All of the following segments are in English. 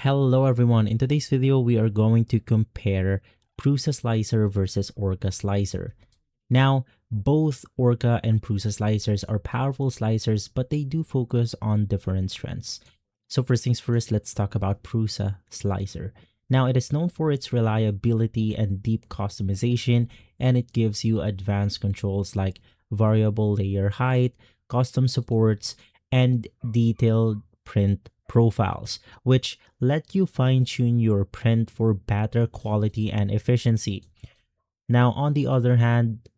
Hello everyone, in today's video we are going to compare PrusaSlicer versus Orca Slicer. Now, both Orca and PrusaSlicers are powerful slicers, but they do focus on different strengths. So first things first, let's talk about PrusaSlicer. Now, it is known for its reliability and deep customization, and it gives you advanced controls like variable layer height, custom supports, and detailed print profiles, which let you fine-tune your print for better quality and efficiency. Now, on the other hand,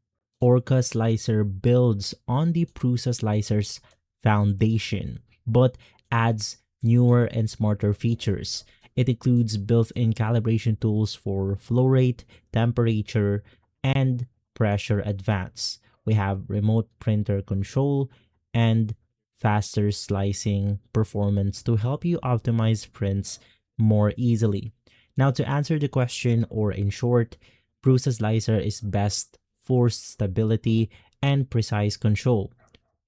Orca Slicer builds on the Prusa Slicer's foundation, but adds newer and smarter features. It includes built-in calibration tools for flow rate, temperature, and pressure advance. We have remote printer control and faster slicing performance to help you optimize prints more easily. Now, to answer the question, or in short, PrusaSlicer is best for stability and precise control,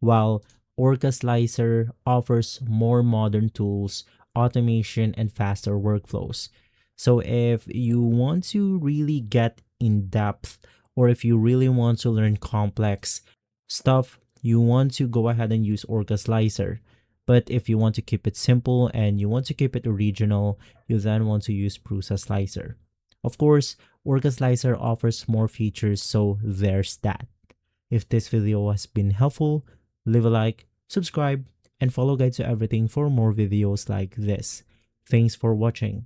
while Orca Slicer offers more modern tools, automation, and faster workflows. So if you want to really get in depth, or if you really want to learn complex stuff, you want to go ahead and use Orca Slicer. But if you want to keep it simple and you want to keep it original, you then want to use PrusaSlicer. Of course, Orca Slicer offers more features, so there's that. If this video has been helpful, leave a like, subscribe, and follow Guide to Everything for more videos like this. Thanks for watching.